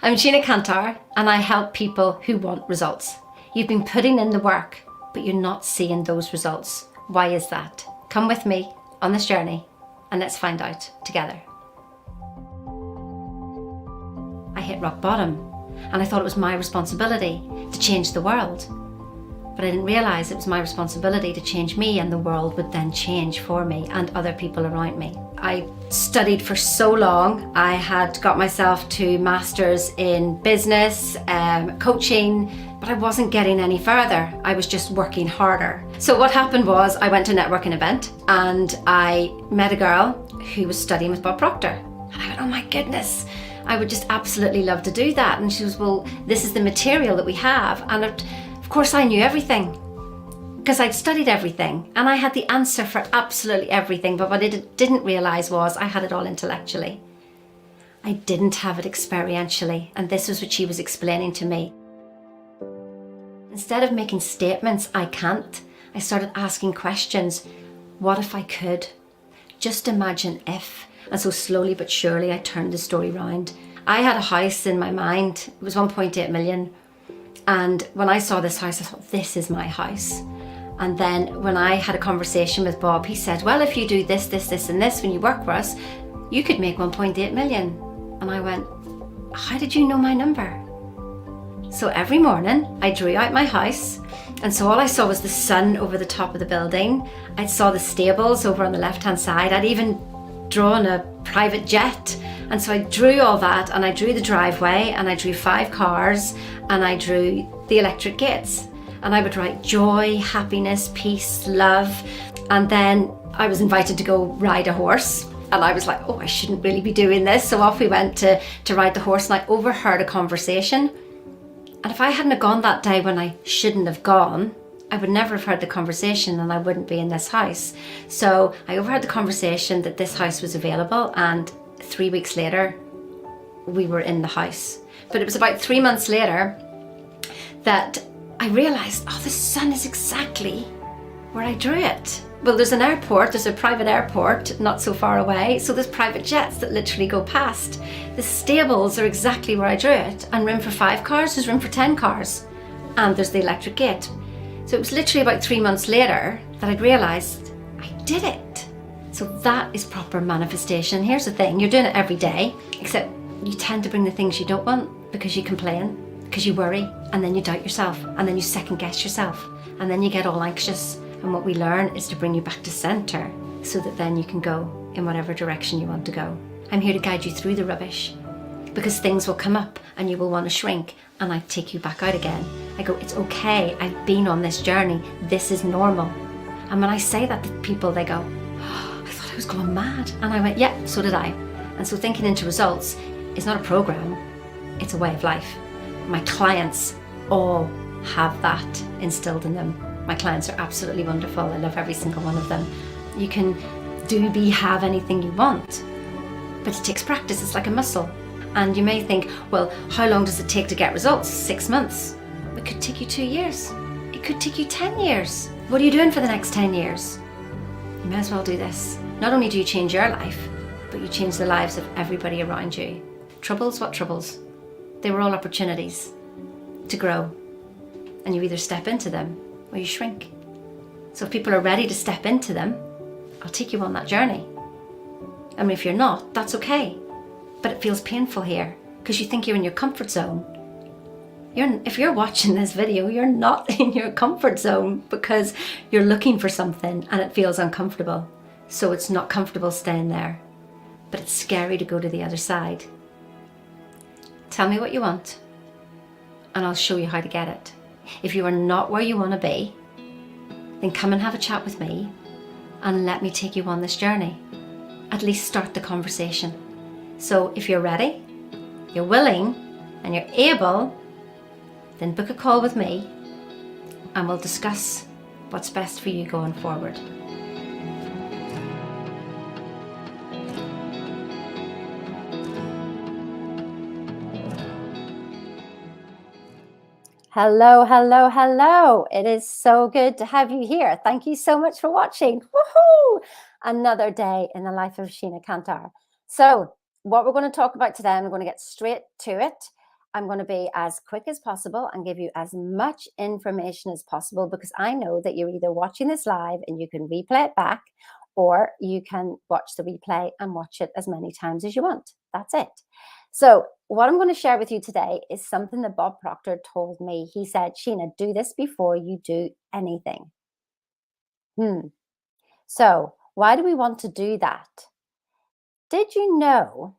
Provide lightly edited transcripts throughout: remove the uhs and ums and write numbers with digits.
I'm Sheena Kantar and I help people who want results. You've been putting in the work, but you're not seeing those results. Why is that? Come with me on this journey and let's find out together. I hit rock bottom and I thought it was my responsibility to change the world. But I didn't realise it was my responsibility to change me, and the world would then change for me and other people around me. I studied for so long. I had got myself to masters in business, coaching, but I wasn't getting any further. I was just working harder. So what happened was I went to a networking event and I met a girl who was studying with Bob Proctor. And I went, oh my goodness, I would just absolutely love to do that. And she was, well, this is the material that we have. And of course I knew everything because I'd studied everything and I had the answer for absolutely everything. But what I didn't realise was I had it all intellectually. I didn't have it experientially. And this was what she was explaining to me. Instead of making statements, I can't, I started asking questions. What if I could? Just imagine if. And so slowly but surely I turned the story round. I had a house in my mind. It was 1.8 million. And when I saw this house, I thought, this is my house. And then when I had a conversation with Bob, he said, well, if you do this, this, this, and this, when you work for us, you could make 1.8 million. And I went, how did you know my number? So every morning I drew out my house. And so all I saw was the sun over the top of the building. I saw the stables over on the left-hand side. I'd even drawn a private jet. And so I drew all that, and I drew the driveway, and I drew 5 cars, and I drew the electric gates. And I would write joy, happiness, peace, love. And then I was invited to go ride a horse. And I was like, oh, I shouldn't really be doing this. So off we went to ride the horse, and I overheard a conversation. And if I hadn't have gone that day when I shouldn't have gone, I would never have heard the conversation and I wouldn't be in this house. So I overheard the conversation that this house was available, and 3 weeks later, we were in the house. But it was about 3 months later that I realised, oh, the sun is exactly where I drew it. Well, there's an airport, there's a private airport not so far away, so there's private jets that literally go past. The stables are exactly where I drew it, and room for 5 cars, there's room for 10 cars, and there's the electric gate. So it was literally about 3 months later that I'd realised I did it. So that is proper manifestation. Here's the thing, you're doing it every day, except you tend to bring the things you don't want because you complain, because you worry, and then you doubt yourself, and then you second guess yourself, and then you get all anxious. And what we learn is to bring you back to centre so that then you can go in whatever direction you want to go. I'm here to guide you through the rubbish, because things will come up and you will want to shrink, and I take you back out again. I go, it's okay, I've been on this journey, this is normal. And when I say that to people, they go, oh, I thought I was going mad. And I went, yeah, so did I. And so thinking into results is not a program, it's a way of life. My clients all have that instilled in them. My clients are absolutely wonderful. I love every single one of them. You can do, be, have anything you want, but it takes practice. It's like a muscle. And you may think, well, how long does it take to get results? 6 months. It could take you 2 years. It could take you 10 years. What are you doing for the next 10 years? You may as well do this. Not only do you change your life, but you change the lives of everybody around you. Troubles, what troubles? They were all opportunities to grow. And you either step into them or you shrink. So if people are ready to step into them, I'll take you on that journey. I mean, if you're not, that's okay. But it feels painful here because you think you're in your comfort zone. If you're watching this video, you're not in your comfort zone because you're looking for something and it feels uncomfortable. So it's not comfortable staying there, but it's scary to go to the other side. Tell me what you want and I'll show you how to get it. If you are not where you want to be, then come and have a chat with me and let me take you on this journey. At least start the conversation. So if you're ready, you're willing, and you're able, then book a call with me and we'll discuss what's best for you going forward. Hello, hello, hello. It is so good to have you here. Thank you so much for watching. Woohoo! Another day in the life of Sheena Kantar. So what we're going to talk about today, I'm going to get straight to it, I'm going to be as quick as possible and give you as much information as possible because I know that you're either watching this live and you can replay it back, or you can watch the replay and watch it as many times as you want. That's it. So what I'm going to share with you today is something that Bob Proctor told me. He said, Sheena, do this before you do anything. So why do we want to do that? Did you know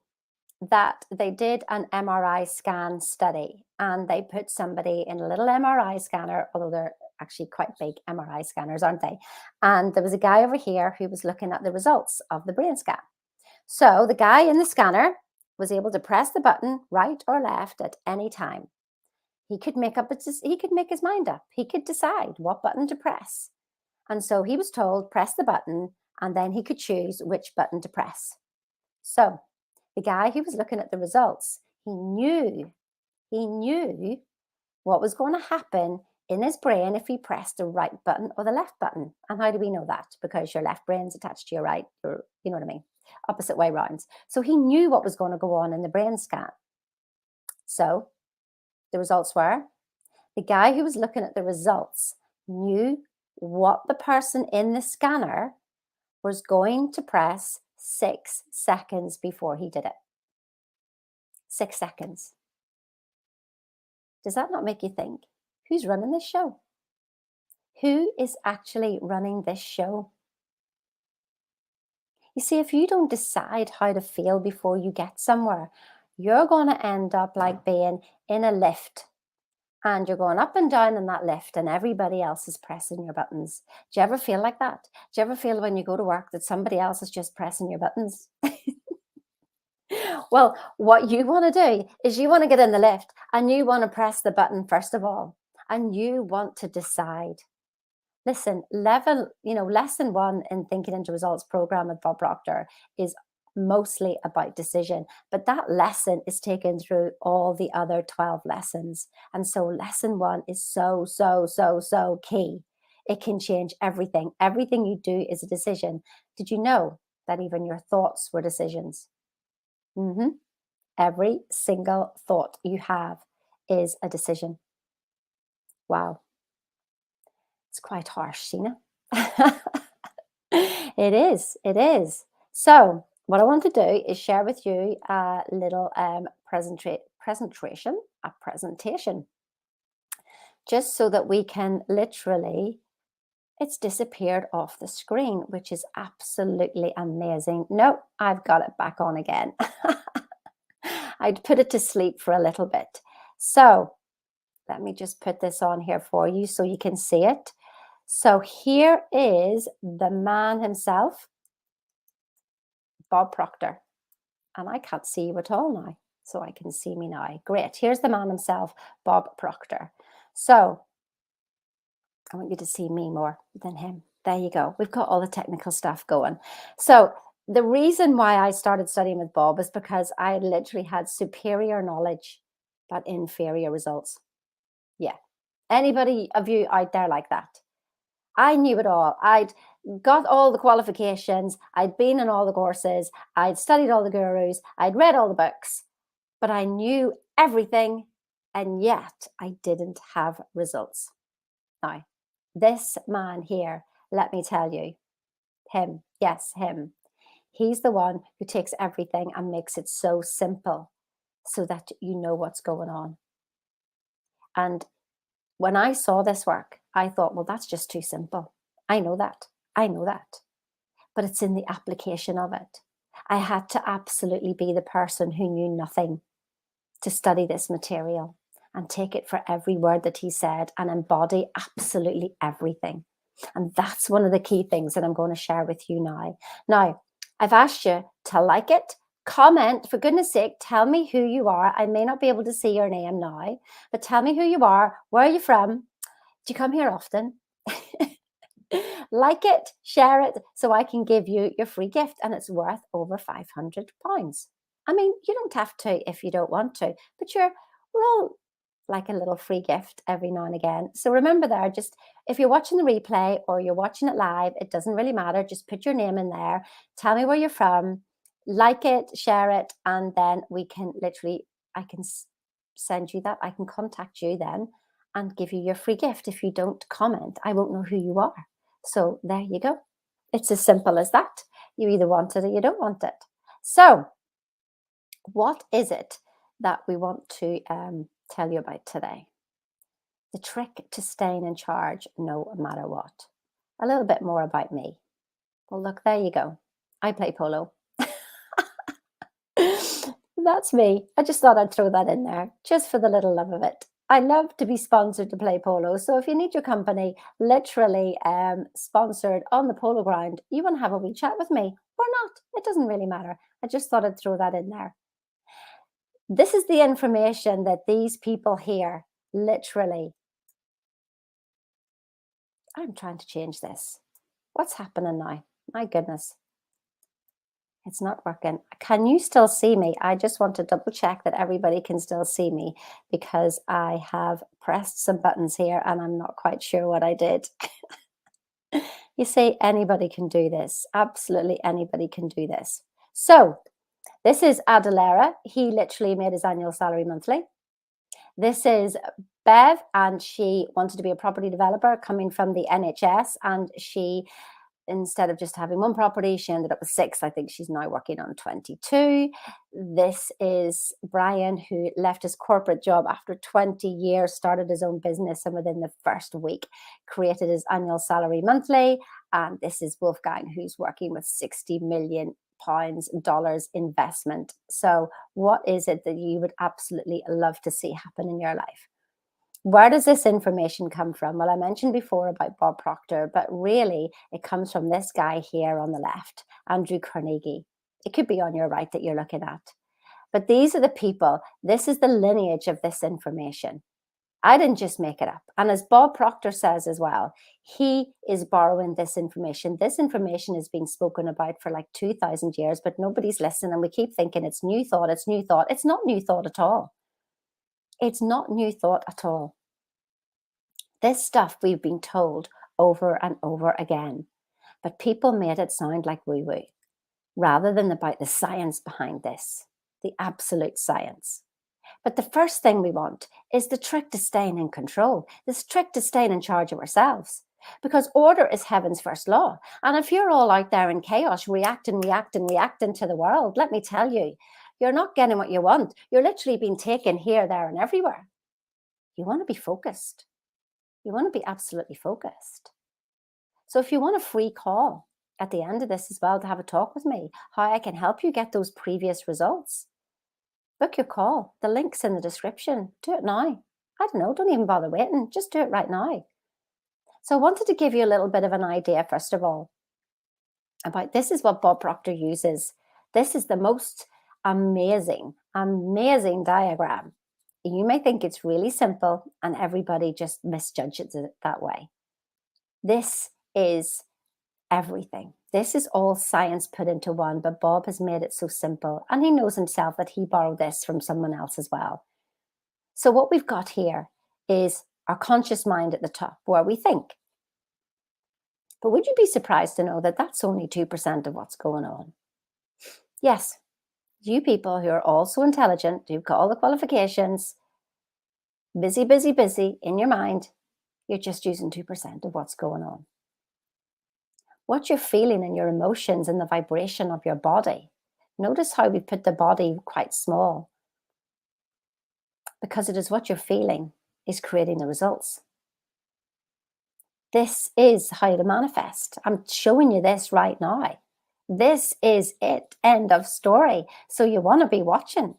that they did an MRI scan study and they put somebody in a little MRI scanner, although they're actually quite big MRI scanners, aren't they? And there was a guy over here who was looking at the results of the brain scan. So the guy in the scanner was able to press the button right or left at any time. He could make his mind up. He could decide what button to press. And so he was told, press the button, and then he could choose which button to press. So the guy who was looking at the results, he knew what was going to happen in his brain if he pressed the right button or the left button. And how do we know that? Because your left brain's attached to your right, or you know what I mean? Opposite way round. So he knew what was going to go on in the brain scan. So the results were, the guy who was looking at the results knew what the person in the scanner was going to press 6 seconds before he did it. 6 seconds. Does that not make you think, who's running this show? Who is actually running this show? You see, if you don't decide how to feel before you get somewhere, you're going to end up like being in a lift and you're going up and down in that lift and everybody else is pressing your buttons. Do you ever feel like that? Do you ever feel when you go to work that somebody else is just pressing your buttons? Well, what you want to do is you want to get in the lift and you want to press the button first of all, and you want to decide. Listen, lesson 1 in Thinking into Results program with Bob Proctor is mostly about decision, but that lesson is taken through all the other 12 lessons. And so lesson 1 is so key. It can change everything. Everything you do is a decision. Did you know that even your thoughts were decisions? Every single thought you have is a decision. Wow. It's quite harsh, Sheena. It is. It is. So what I want to do is share with you a little presentation, just so that we can literally, it's disappeared off the screen, which is absolutely amazing. No, I've got it back on again. I'd put it to sleep for a little bit. So let me just put this on here for you so you can see it. So here is the man himself, Bob Proctor. And I can't see you at all now, so I can see me now. Great. Here's the man himself, Bob Proctor. So I want you to see me more than him. There you go. We've got all the technical stuff going. So the reason why I started studying with Bob is because I literally had superior knowledge but inferior results. Yeah. Anybody of you out there like that? I knew it all. I'd got all the qualifications. I'd been in all the courses. I'd studied all the gurus. I'd read all the books, but I knew everything. And yet I didn't have results. Now, this man here, let me tell you, him, yes, him. He's the one who takes everything and makes it so simple so that you know what's going on. And when I saw this work, I thought, well, that's just too simple. I know that. But it's in the application of it. I had to absolutely be the person who knew nothing to study this material and take it for every word that he said and embody absolutely everything. And that's one of the key things that I'm going to share with you now. Now, I've asked you to like it, comment, for goodness sake, tell me who you are. I may not be able to see your name now, but tell me who you are. Where are you from? Do you come here often? Like it, share it, so I can give you your free gift, and it's worth over £500. I mean, you don't have to if you don't want to, but we're all like a little free gift every now and again. So remember there, just if you're watching the replay or you're watching it live, it doesn't really matter. Just put your name in there. Tell me where you're from, like it, share it, and then we can literally, I can send you that. I can contact you then and give you your free gift. If you don't comment, I won't know who you are. So there you go. It's as simple as that. You either want it or you don't want it. So what is it that we want to tell you about today? The trick to staying in charge no matter what. A little bit more about me. Well, look, there you go. I play polo. That's me. I just thought I'd throw that in there just for the little love of it. I love to be sponsored to play polo. So if you need your company literally sponsored on the polo ground, you want to have a wee chat with me or not, it doesn't really matter. I just thought I'd throw that in there. This is the information that these people here literally. I'm trying to change this. What's happening now? My goodness. It's not working. Can you still see me? I just want to double check that everybody can still see me because I have pressed some buttons here and I'm not quite sure what I did. You see, anybody can do this. Absolutely anybody can do this. So this is Adelera. He literally made his annual salary monthly. This is Bev, and she wanted to be a property developer coming from the NHS, and she, instead of just having one property, she ended up with 6. I think she's now working on 22. This is Brian, who left his corporate job after 20 years, started his own business, and within the first week created his annual salary monthly. And this is Wolfgang, who's working with 60 million dollars investment. So what is it that you would absolutely love to see happen in your life? Where does this information come from? Well, I mentioned before about Bob Proctor, but really it comes from this guy here on the left, Andrew Carnegie. It could be on your right that you're looking at. But these are the people, this is the lineage of this information. I didn't just make it up. And as Bob Proctor says as well, he is borrowing this information. This information is being spoken about for like 2,000 years, but nobody's listening. And we keep thinking it's new thought, it's new thought. It's not new thought at all. It's not new thought at all. This stuff we've been told over and over again, but people made it sound like woo-woo rather than about the science behind this, the absolute science. But the first thing we want is the trick to staying in control, this trick to staying in charge of ourselves, because order is heaven's first law. And if you're all out there in chaos, reacting to the world, let me tell you, you're not getting what you want. You're literally being taken here, there, and everywhere. You want to be focused. You want to be absolutely focused. So if you want a free call at the end of this as well to have a talk with me, how I can help you get those previous results, book your call. The link's in the description. Do it now. I don't know. Don't even bother waiting. Just do it right now. So I wanted to give you a little bit of an idea, first of all, about this is what Bob Proctor uses. This is the most amazing diagram. You may think it's really simple and everybody just misjudges it that way. This is everything. This is all science put into one, but Bob has made it so simple. And he knows himself that he borrowed this from someone else as well. So what we've got here is our conscious mind at the top, where we think. But would you be surprised to know that that's only 2% of what's going on? Yes, you people who are also intelligent, who've got all the qualifications, busy in your mind, you're just using 2% of what's going on. What you're feeling and your emotions and the vibration of your body. Notice how we put the body quite small, because it is what you're feeling is creating the results. This is how to manifest. I'm showing you this right now. This is it. End of story. So you want to be watching.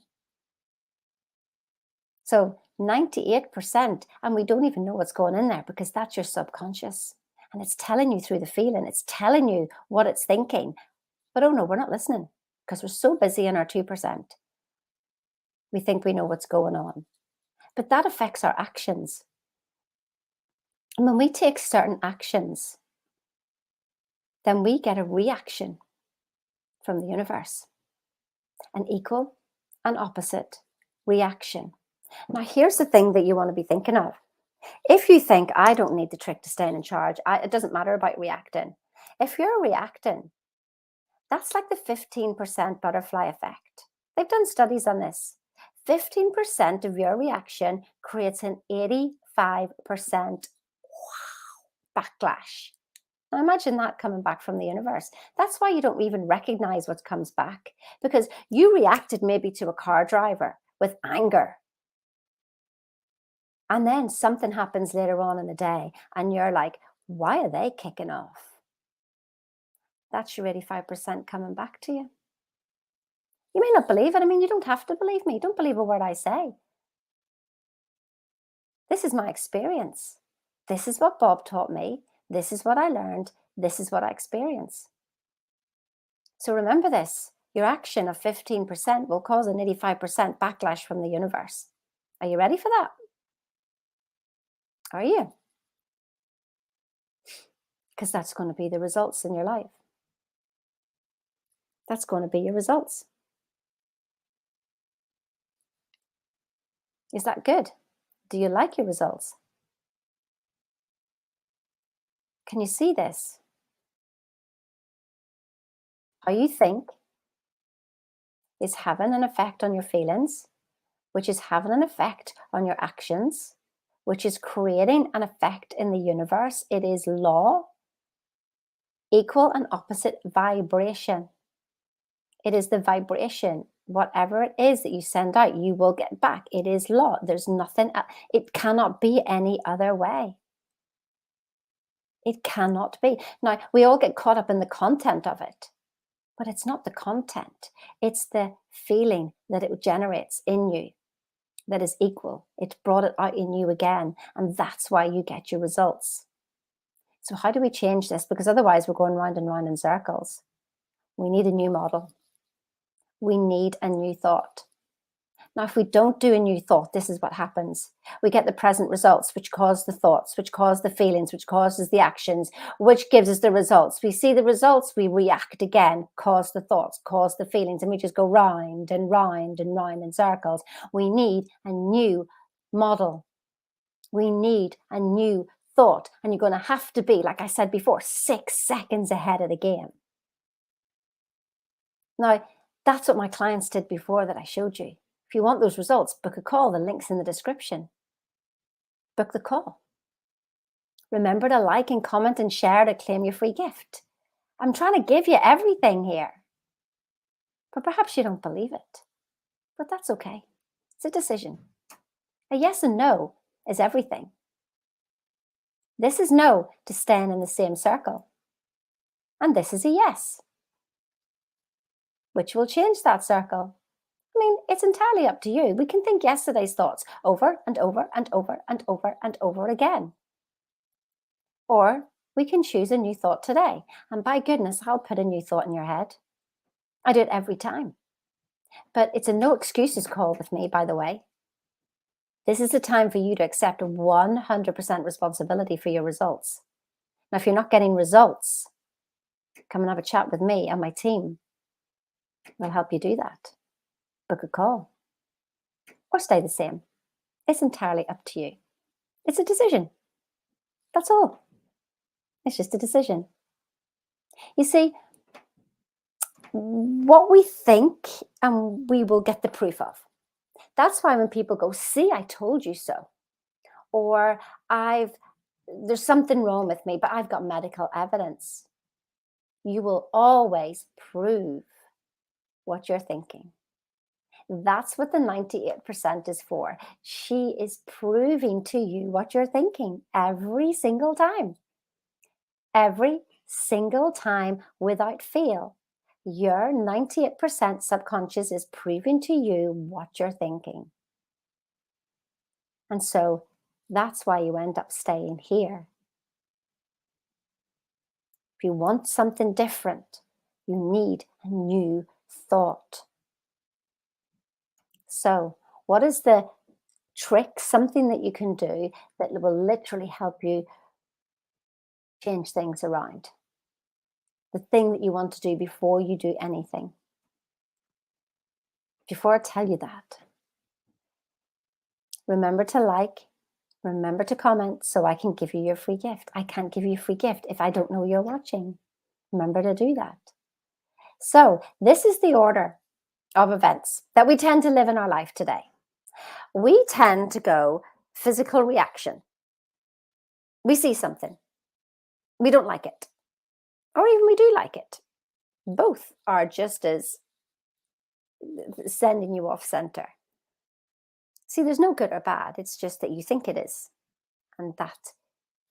So 98%, and we don't even know what's going in there because that's your subconscious. And it's telling you through the feeling. It's telling you what it's thinking. But oh no, we're not listening because we're so busy in our 2%. We think we know what's going on. But that affects our actions. And when we take certain actions, then we get a reaction from the universe. An equal and opposite reaction. Now, here's the thing that you want to be thinking of. If you think, I don't need the trick to staying in charge, it doesn't matter about reacting. If you're reacting, that's like the 15% butterfly effect. They've done studies on this. 15% of your reaction creates an 85% backlash. Now imagine that coming back from the universe. That's why you don't even recognize what comes back, because you reacted maybe to a car driver with anger. And then something happens later on in the day and you're like, why are they kicking off? That's your 85% coming back to you. You may not believe it. I mean, you don't have to believe me. Don't believe a word I say. This is my experience. This is what Bob taught me. This is what I learned. This is what I experience. So remember this, your action of 15% will cause an 85% backlash from the universe. Are you ready for that? Are you? Because that's going to be the results in your life. That's going to be your results. Is that good? Do you like your results? Can you see this? How you think is having an effect on your feelings, which is having an effect on your actions, which is creating an effect in the universe. It is law, equal and opposite vibration. It is the vibration. Whatever it is that you send out, you will get back. It is law. There's nothing, it cannot be any other way. It cannot be. Now, we all get caught up in the content of it, but it's not the content. It's the feeling that it generates in you that is equal. It brought it out in you again, and that's why you get your results. So how do we change this? Because otherwise we're going round and round in circles. We need a new model. We need a new thought. Now, if we don't do a new thought, this is what happens. We get the present results, which cause the thoughts, which cause the feelings, which causes the actions, which gives us the results. We see the results, we react again, cause the thoughts, cause the feelings, and we just go round and round and round in circles. We need a new model. We need a new thought. And you're going to have to be, like I said before, 6 seconds ahead of the game. Now, that's what my clients did before that I showed you. If you want those results, book a call. The link's in the description. Book the call. Remember to like and comment and share to claim your free gift. I'm trying to give you everything here. But perhaps you don't believe it. But that's okay. It's a decision. A yes and no is everything. This is no to staying in the same circle. And this is a yes. Which will change that circle? I mean, it's entirely up to you. We can think yesterday's thoughts over and over and over and over and over again. Or we can choose a new thought today. And by goodness, I'll put a new thought in your head. I do it every time. But it's a no excuses call with me, by the way. This is the time for you to accept 100% responsibility for your results. Now, if you're not getting results, come and have a chat with me and my team. We'll help you do that. Book a call. Or stay the same. It's entirely up to you. It's a decision. That's all. It's just a decision. You see, what we think and we will get the proof of. That's why when people go, see, I told you so. Or there's something wrong with me, but I've got medical evidence. You will always prove what you're thinking. That's what the 98% is for. She is proving to you what you're thinking every single time. Every single time without fail. Your 98% subconscious is proving to you what you're thinking. And so that's why you end up staying here. If you want something different, you need a new thought. So what is the trick, something that you can do that will literally help you change things around? The thing that you want to do before you do anything. Before I tell you that, remember to like, remember to comment so I can give you your free gift. I can't give you a free gift if I don't know you're watching. Remember to do that. So this is the order of events that we tend to live in our life today. We tend to go physical reaction. We see something, we don't like it, or even we do like it. Both are just as sending you off center. See, there's no good or bad, it's just that you think it is. And that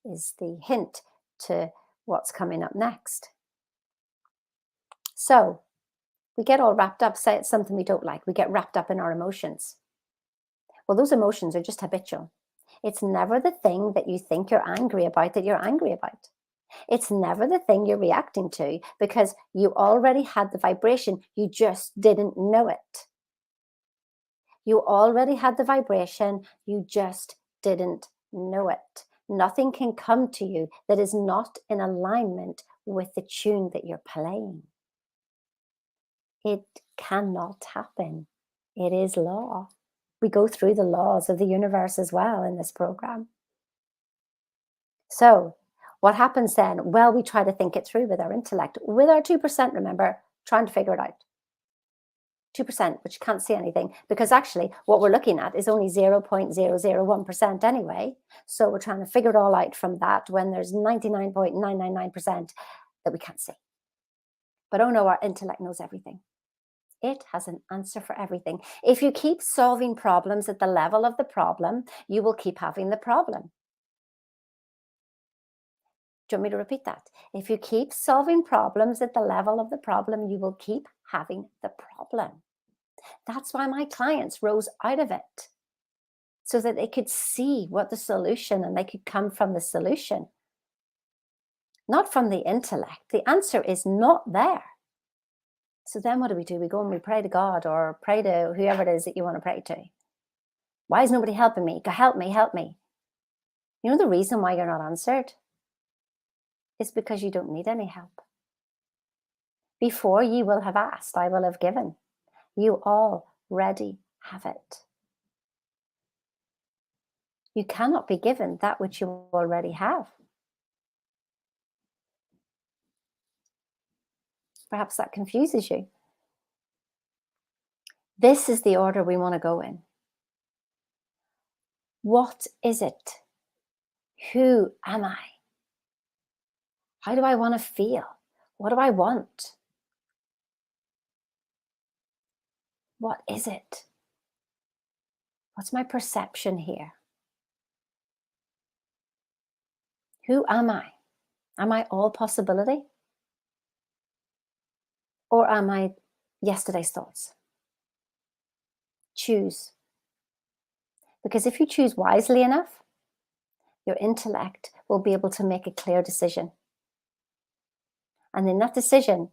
is the hint to what's coming up next. So we get all wrapped up, say it's something we don't like, we get wrapped up in our emotions. Well, those emotions are just habitual. It's never the thing that you think you're angry about that you're angry about. It's never the thing you're reacting to because you already had the vibration, you just didn't know it. You already had the vibration, you just didn't know it. Nothing can come to you that is not in alignment with the tune that you're playing. It cannot happen. It is law. We go through the laws of the universe as well in this program. So what happens then? Well, we try to think it through with our intellect, with our 2%, remember, trying to figure it out. 2%, which can't see anything, because actually what we're looking at is only 0.001% anyway. So we're trying to figure it all out from that when there's 99.999% that we can't see. But oh no, our intellect knows everything. It has an answer for everything. If you keep solving problems at the level of the problem, you will keep having the problem. Do you want me to repeat that? If you keep solving problems at the level of the problem, you will keep having the problem. That's why my clients rose out of it, so that they could see what the solution, and they could come from the solution, not from the intellect. The answer is not there. So then what do? We go and we pray to God or pray to whoever it is that you want to pray to. Why is nobody helping me? Help me, help me. You know the reason why you're not answered? It's because you don't need any help. Before you will have asked, I will have given. You already have it. You cannot be given that which you already have. Perhaps that confuses you. This is the order we want to go in. What is it? Who am I? How do I want to feel? What do I want? What is it? What's my perception here? Who am I? Am I all possibility? Or am I yesterday's thoughts? Choose. Because if you choose wisely enough, your intellect will be able to make a clear decision. And in that decision,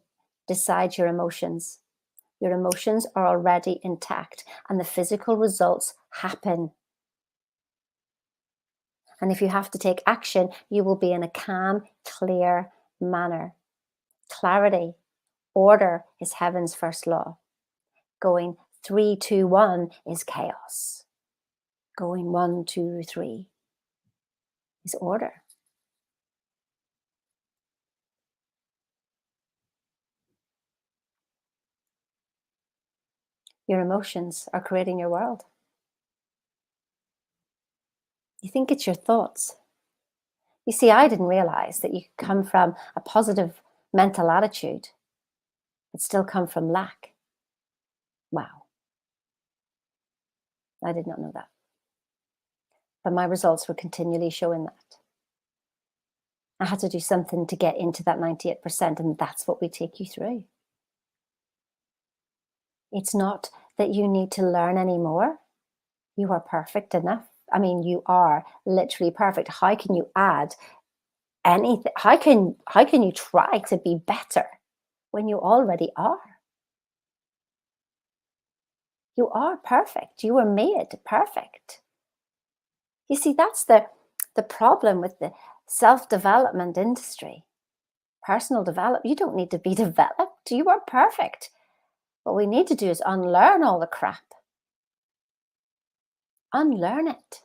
decide your emotions. Your emotions are already intact and the physical results happen. And if you have to take action, you will be in a calm, clear manner. Clarity, order is heaven's first law. Going 3, 2, 1 is chaos. Going 1, 2, 3 is order. Your emotions are creating your world. You think it's your thoughts. You see, I didn't realize that you could come from a positive mental attitude but still come from lack. Wow. I did not know that. But my results were continually showing that. I had to do something to get into that 98%, and that's what we take you through. It's not that you need to learn anymore. You are perfect enough. I mean, you are literally perfect. How can you add anything? How can you try to be better when you already are? You are perfect. You were made perfect. You see, that's the problem with the self-development industry. Personal development, you don't need to be developed. You are perfect. What we need to do is unlearn all the crap. Unlearn it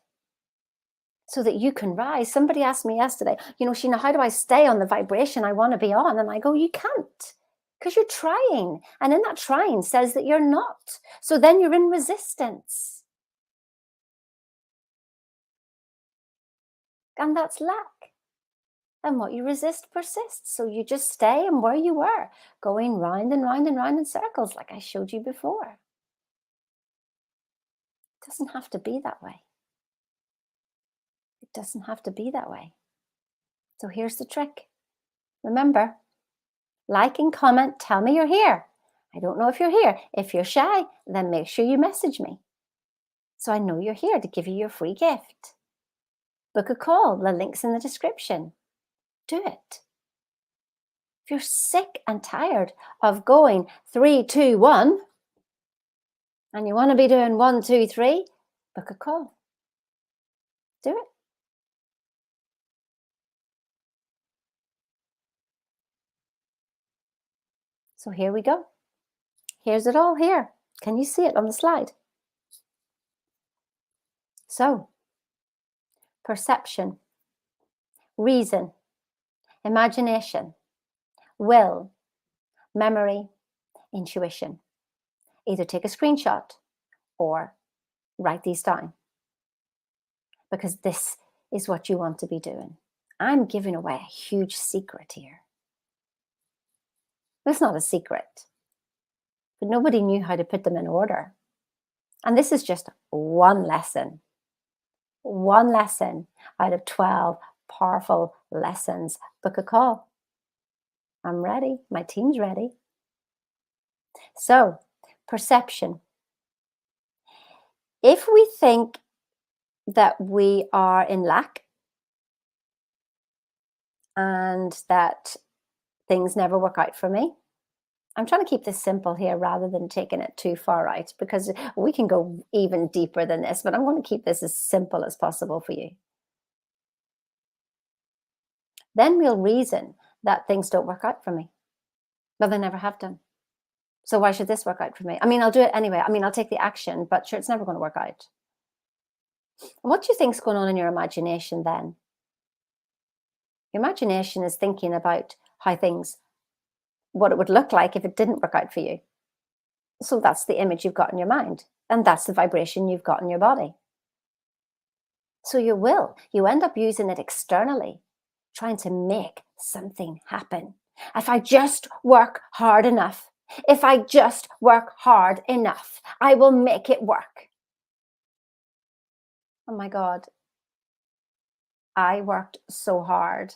so that you can rise. Somebody asked me yesterday, Sheena, how do I stay on the vibration I want to be on? And I go, you can't, because you're trying. And in that trying says that you're not. So then you're in resistance. And that's lack. And what you resist persists. So you just stay in where you were, going round and round and round in circles, like I showed you before. It doesn't have to be that way. It doesn't have to be that way. So here's the trick. Remember, like and comment, tell me you're here. I don't know if you're here. If you're shy, then make sure you message me, so I know you're here to give you your free gift. Book a call. The link's in the description. Do it. If you're sick and tired of going 3, 2, 1, and you want to be doing 1, 2, 3, book a call. Do it. So here we go. Here's it all here. Can you see it on the slide? So, perception, reason, imagination, will, memory, intuition. Either take a screenshot or write these down, because this is what you want to be doing. I'm giving away a huge secret here. It's not a secret, but nobody knew how to put them in order. And this is just one lesson out of 12 powerful lessons. Book a call. I'm ready. My team's ready. So, perception. If we think that we are in lack and that things never work out for me, I'm trying to keep this simple here rather than taking it too far out, because we can go even deeper than this, but I'm going to keep this as simple as possible for you. Then we'll reason that things don't work out for me. Well, they never have done. So why should this work out for me? I mean, I'll do it anyway. I mean, I'll take the action, but sure, it's never going to work out. What do you think's going on in your imagination then? Your imagination is thinking about how things, what it would look like if it didn't work out for you. So that's the image you've got in your mind, and that's the vibration you've got in your body. So your will, you end up using it externally, trying to make something happen. If I just work hard enough, if I just work hard enough, I will make it work. Oh my God. I worked so hard.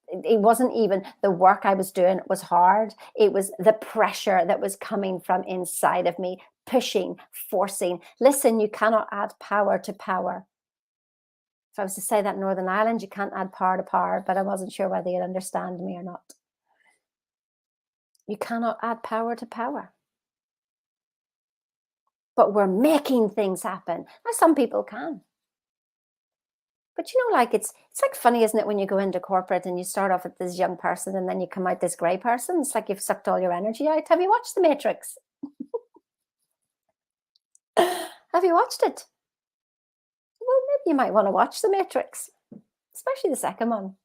It wasn't even the work I was doing was hard. It was the pressure that was coming from inside of me, pushing, forcing. Listen, you cannot add power to power. If I was to say that in Northern Ireland, you can't add power to power, but I wasn't sure whether you'd understand me or not. You cannot add power to power. But we're making things happen. Now, some people can. But you know, like it's like funny, isn't it, when you go into corporate and you start off with this young person and then you come out this grey person? It's like you've sucked all your energy out. Have you watched The Matrix? Have you watched it? Well, maybe you might want to watch The Matrix, especially the second one.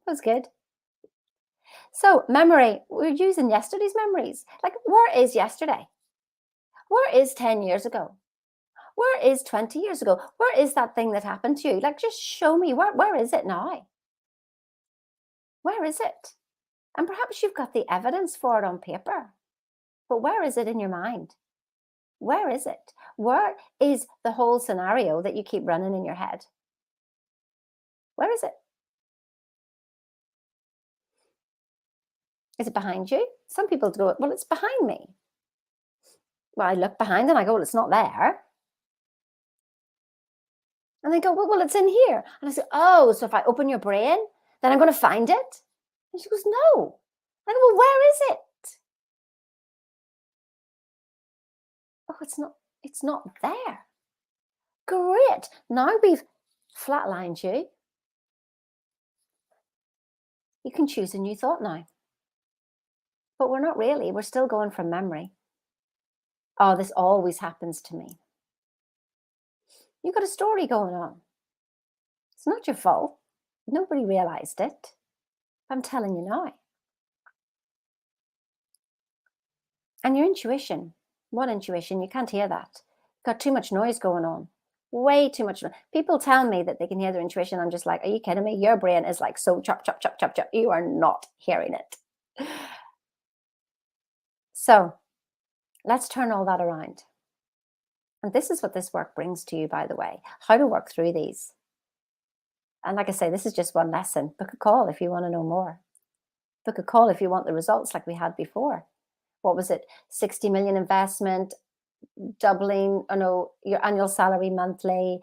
It was good. So memory, we're using yesterday's memories. Like, where is yesterday? Where is 10 years ago? Where is 20 years ago? Where is that thing that happened to you? Like, just show me, where is it now? Where is it? And perhaps you've got the evidence for it on paper, but where is it in your mind? Where is it? Where is the whole scenario that you keep running in your head? Where is it? Is it behind you? Some people go, well, it's behind me. Well, I look behind and I go, well, it's not there. And they go, well, it's in here. And I say, oh, so if I open your brain, then I'm going to find it? And she goes, no. I go, well, where is it? Oh, it's not there. Great. Now we've flatlined you. You can choose a new thought now. But we're not really. We're still going from memory. Oh, this always happens to me. You've got a story going on. It's not your fault. Nobody realized it. I'm telling you now. And your intuition. What intuition? You can't hear that. You've got too much noise going on. Way too much. People tell me that they can hear their intuition. I'm just like, are you kidding me? Your brain is like so chop, chop, chop, chop, chop. You are not hearing it. So let's turn all that around. And this is what this work brings to you, by the way, how to work through these. And like I say, this is just one lesson. Book a call if you want to know more. Book a call if you want the results like we had before. What was it? 60 million investment, doubling, your annual salary monthly,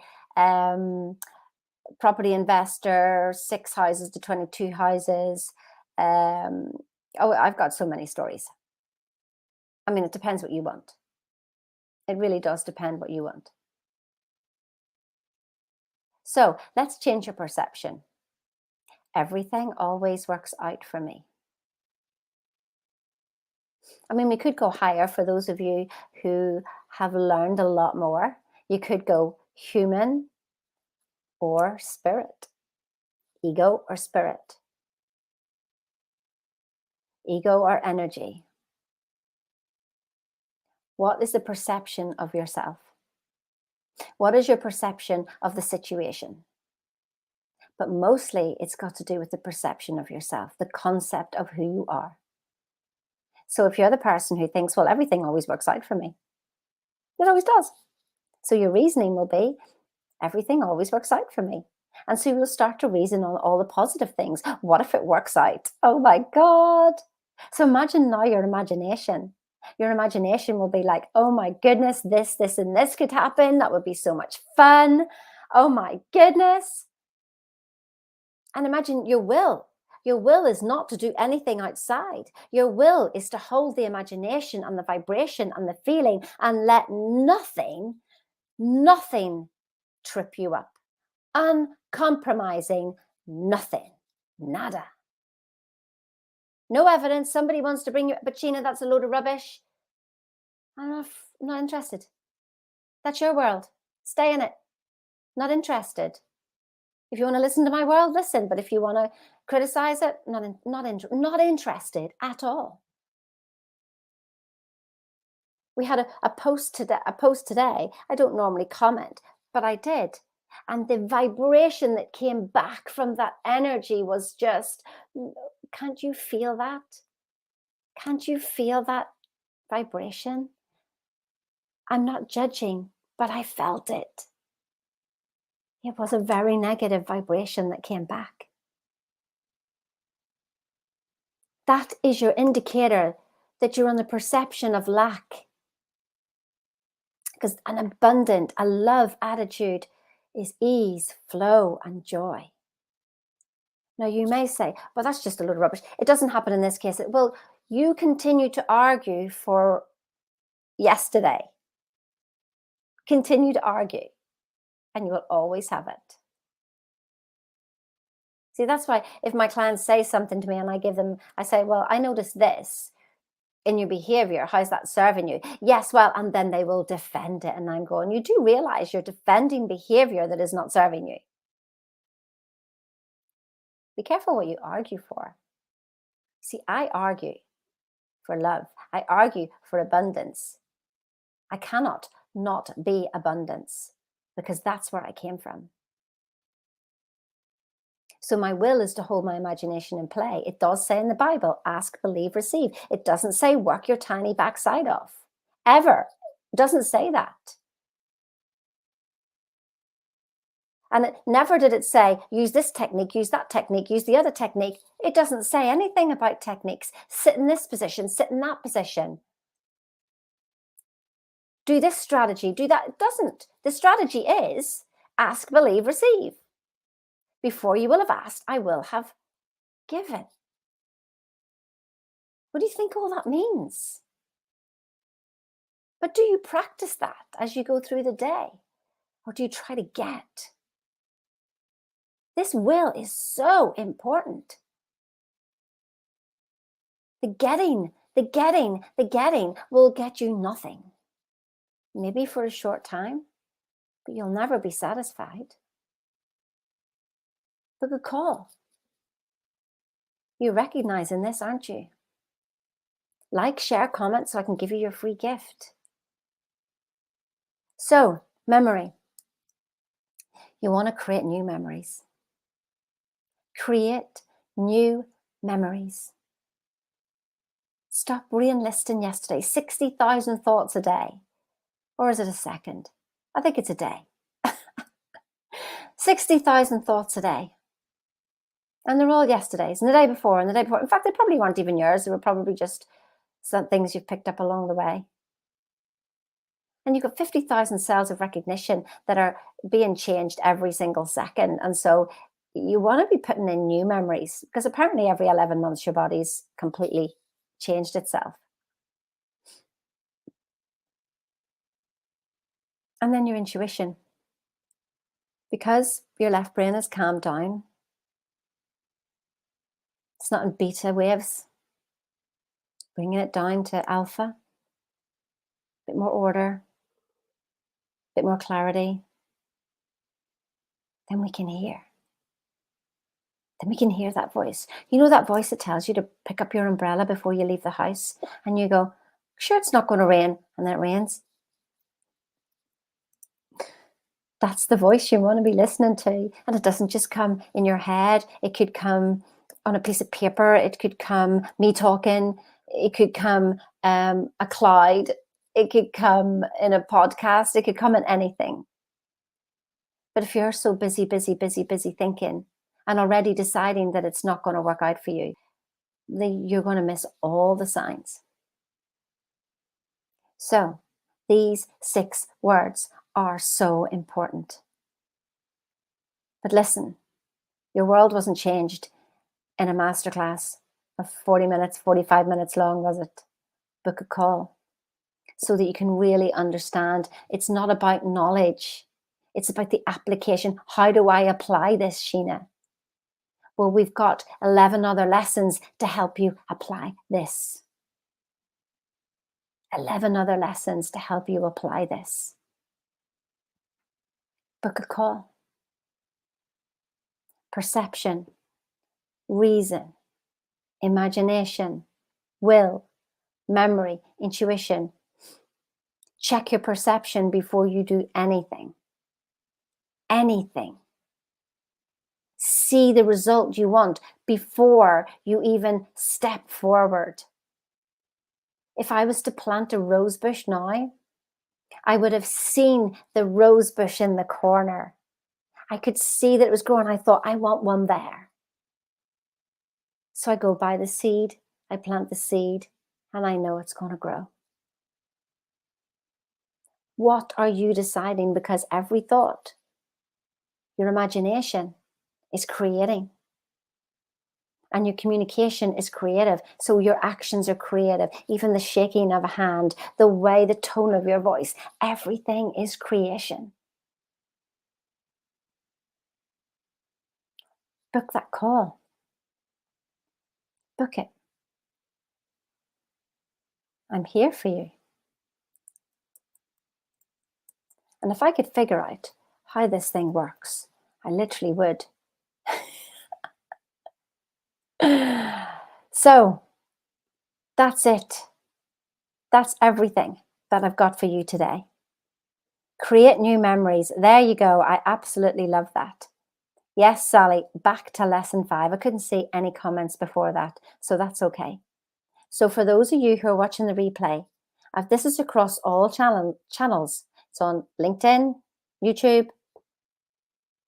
property investor, 6 houses to 22 houses. I've got so many stories. I mean, it depends what you want. It really does depend what you want. So let's change your perception. Everything always works out for me. I mean, we could go higher for those of you who have learned a lot more. You could go human or spirit, ego or spirit, ego or energy. What is the perception of yourself? What is your perception of the situation? But mostly it's got to do with the perception of yourself, the concept of who you are. So if you're the person who thinks, well, everything always works out for me, it always does. So your reasoning will be, everything always works out for me. And so you'll start to reason on all the positive things. What if it works out? Oh my God. So imagine now your imagination. Your imagination will be like, oh my goodness, this, and this could happen. That would be so much fun. Oh my goodness. And imagine your will. Your will is not to do anything outside. Your will is to hold the imagination and the vibration and the feeling and let nothing trip you up. Uncompromising, nothing, nada. No evidence. Somebody wants to bring you, but Sheena, that's a load of rubbish. I'm not interested. That's your world. Stay in it. Not interested. If you want to listen to my world, listen. But if you want to criticize it, not interested at all. We had a post today. I don't normally comment, but I did. And the vibration that came back from that energy was just, can't you feel that? Can't you feel that vibration? I'm not judging, but I felt it. It was a very negative vibration that came back. That is your indicator that you're on the perception of lack. Because an abundant, a love attitude is ease, flow, and joy. Now you may say, well, that's just a load of rubbish. It doesn't happen in this case. Well, you continue to argue for yesterday. Continue to argue, and you will always have it. See, that's why if my clients say something to me and I say, well, I noticed this in your behavior. How's that serving you? Yes, well, and then they will defend it. And I'm going, you do realize you're defending behavior that is not serving you. Be careful what you argue for. See, I argue for love. I argue for abundance. I cannot not be abundance because that's where I came from. So my will is to hold my imagination in play. It does say in the Bible, ask, believe, receive. It doesn't say work your tiny backside off. Ever. It doesn't say that. And never did it say, use this technique, use that technique, use the other technique. It doesn't say anything about techniques. Sit in this position, sit in that position. Do this strategy, do that. It doesn't. The strategy is ask, believe, receive. Before you will have asked, I will have given. What do you think all that means? But do you practice that as you go through the day? Or do you try to get? This will is so important. The getting will get you nothing. Maybe for a short time, but you'll never be satisfied. Book a call. You're recognizing this, aren't you? Like, share, comment so I can give you your free gift. So, memory. You want to create new memories. Create new memories. Stop re-enlisting yesterday. 60,000 thoughts a day. Or is it a second? I think it's a day. 60,000 thoughts a day. And they're all yesterday's and the day before and the day before. In fact, they probably weren't even yours. They were probably just some things you've picked up along the way. And you've got 50,000 cells of recognition that are being changed every single second. And so you want to be putting in new memories, because apparently every 11 months your body's completely changed itself. And then your intuition. Because your left brain is calmed down, it's not in beta waves, bringing it down to alpha, a bit more order, a bit more clarity. Then we can hear. Then we can hear that voice. You know that voice that tells you to pick up your umbrella before you leave the house, and you go, sure, it's not going to rain, and then it rains. That's the voice you want to be listening to. And it doesn't just come in your head. It could come on a piece of paper. It could come me talking. It could come a cloud. It could come in a podcast. It could come in anything. But if you're so busy thinking and already deciding that it's not going to work out for you, then you're going to miss all the signs. So these 6 words are so important. But listen, your world wasn't changed in a masterclass of 40 minutes, 45 minutes long, was it? Book a call so that you can really understand. It's not about knowledge. It's about the application. How do I apply this, Sheena? Well, we've got 11 other lessons to help you apply this. 11 other lessons to help you apply this. Book a call. Perception, reason, imagination, will, memory, intuition. Check your perception before you do anything. Anything. See the result you want before you even step forward. If I was to plant a rose bush now, I would have seen the rose bush in the corner. I could see that it was growing. I thought, I want one there. So I go buy the seed, I plant the seed, and I know it's going to grow. What are you deciding? Because every thought, your imagination is creating. And your communication is creative. So your actions are creative. Even the shaking of a hand, the way, the tone of your voice, everything is creation. Book that call. Book it. I'm here for you. And if I could figure out how this thing works, I literally would. So that's it. That's everything that I've got for you today. Create new memories. There you go. I absolutely love that. Yes, Sally, back to lesson 5. I couldn't see any comments before that, so that's okay. So for those of you who are watching the replay, this is across all channels. It's on LinkedIn, YouTube,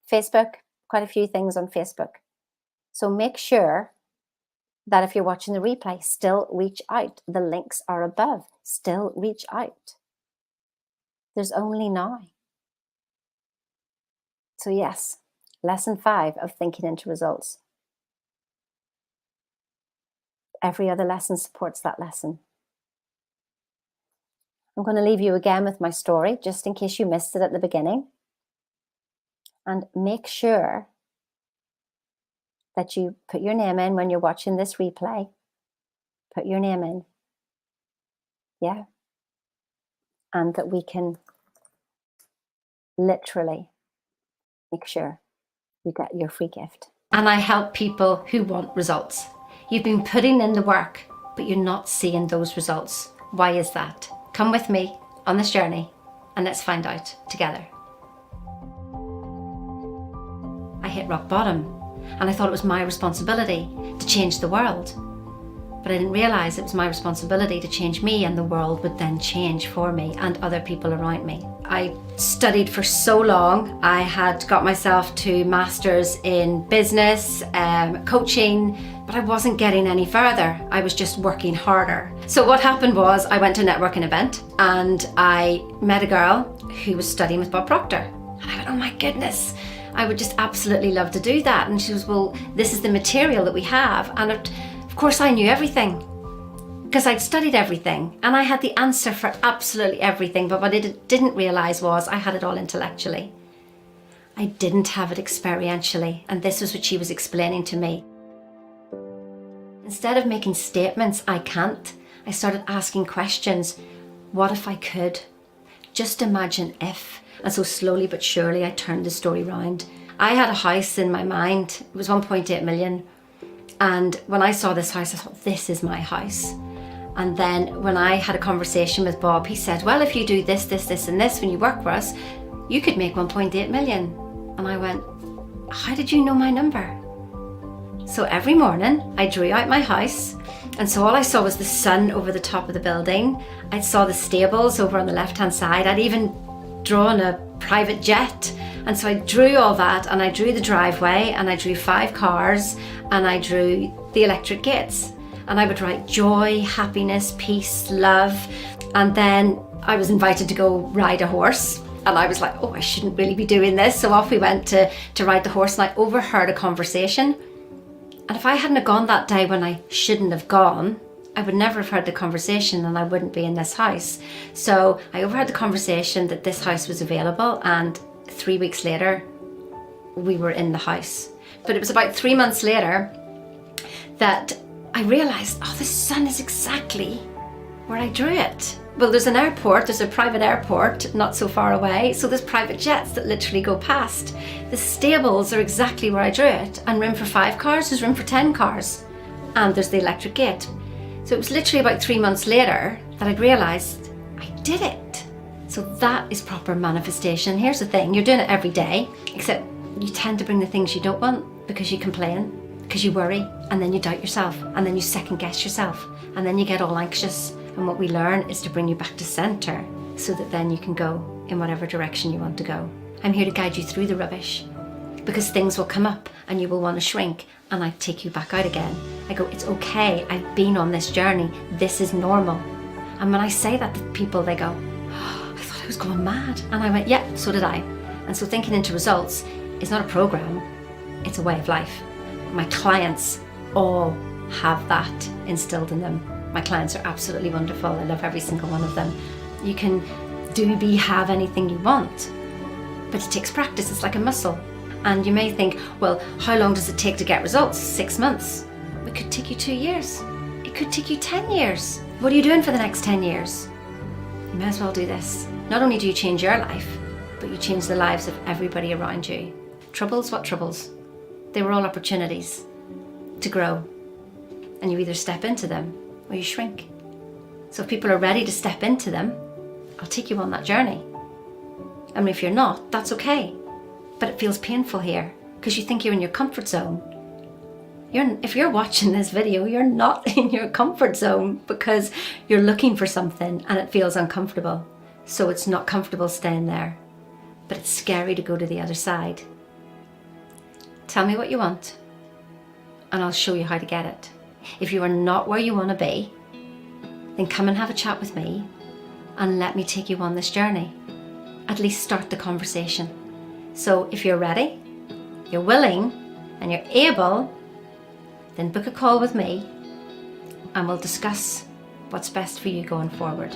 Facebook, quite a few things on Facebook. So make sure that if you're watching the replay, still reach out. The links are above. Still reach out. There's only now. So yes, lesson 5 of thinking into results. Every other lesson supports that lesson. I'm going to leave you again with my story, just in case you missed it at the beginning. And make sure that you put your name in when you're watching this replay. Put your name in. Yeah. And that we can literally make sure you get your free gift. And I help people who want results. You've been putting in the work, but you're not seeing those results. Why is that? Come with me on this journey and let's find out together. hit rock bottom. And I thought it was my responsibility to change the world. But I didn't realise it was my responsibility to change me, and the world would then change for me and other people around me. I studied for so long. I had got myself to masters in business, coaching, but I wasn't getting any further. I was just working harder. So what happened was I went to a networking event and I met a girl who was studying with Bob Proctor. And I went, oh my goodness, I would just absolutely love to do that. And she was, well, this is the material that we have. And of course I knew everything because I'd studied everything and I had the answer for absolutely everything. But what I didn't realise was I had it all intellectually. I didn't have it experientially. And this was what she was explaining to me. Instead of making statements, I can't, I started asking questions. What if I could? Just imagine if. And so slowly but surely I turned the story round. I had a house in my mind. It was 1.8 million. And when I saw this house, I thought, this is my house. And then when I had a conversation with Bob, he said, well, if you do this, this, this, and this, when you work for us, you could make 1.8 million. And I went, how did you know my number? So every morning I drew out my house. And so all I saw was the sun over the top of the building. I saw the stables over on the left-hand side. I'd even drawn a private jet. And so I drew all that, and I drew the driveway, and I drew 5 cars, and I drew the electric gates. And I would write joy, happiness, peace, love. And then I was invited to go ride a horse. And I was like, oh, I shouldn't really be doing this. So off we went to ride the horse, and I overheard a conversation. And if I hadn't have gone that day when I shouldn't have gone, I would never have heard the conversation and I wouldn't be in this house. So I overheard the conversation that this house was available, and 3 weeks later, we were in the house. But it was about 3 months later that I realised, oh, the sun is exactly where I drew it. Well, there's an airport, there's a private airport not so far away, so there's private jets that literally go past. The stables are exactly where I drew it, and room for 5 cars, there's room for 10 cars, and there's the electric gate. So it was literally about 3 months later that I'd realised I did it. So that is proper manifestation. Here's the thing, you're doing it every day, except you tend to bring the things you don't want because you complain, because you worry, and then you doubt yourself, and then you second guess yourself, and then you get all anxious. And what we learn is to bring you back to centre so that then you can go in whatever direction you want to go. I'm here to guide you through the rubbish, because things will come up and you will want to shrink, and I take you back out again. I go, it's okay, I've been on this journey, this is normal. And when I say that to people, they go, oh, I thought I was going mad. And I went, yeah, so did I. And so thinking into results is not a program, it's a way of life. My clients all have that instilled in them. My clients are absolutely wonderful. I love every single one of them. You can do, be, have anything you want, but it takes practice. It's like a muscle. And you may think, well, how long does it take to get results? 6 months. It could take you 2 years. It could take you 10 years. What are you doing for the next 10 years? You may as well do this. Not only do you change your life, but you change the lives of everybody around you. Troubles? What troubles? They were all opportunities to grow. And you either step into them or you shrink. So if people are ready to step into them, I'll take you on that journey. I mean, if you're not, that's okay. But it feels painful here because you think you're in your comfort zone. If you're watching this video, you're not in your comfort zone because you're looking for something and it feels uncomfortable. So it's not comfortable staying there, but it's scary to go to the other side. Tell me what you want and I'll show you how to get it. If you are not where you want to be, then come and have a chat with me and let me take you on this journey. At least start the conversation. So if you're ready, you're willing, and you're able, then book a call with me and we'll discuss what's best for you going forward.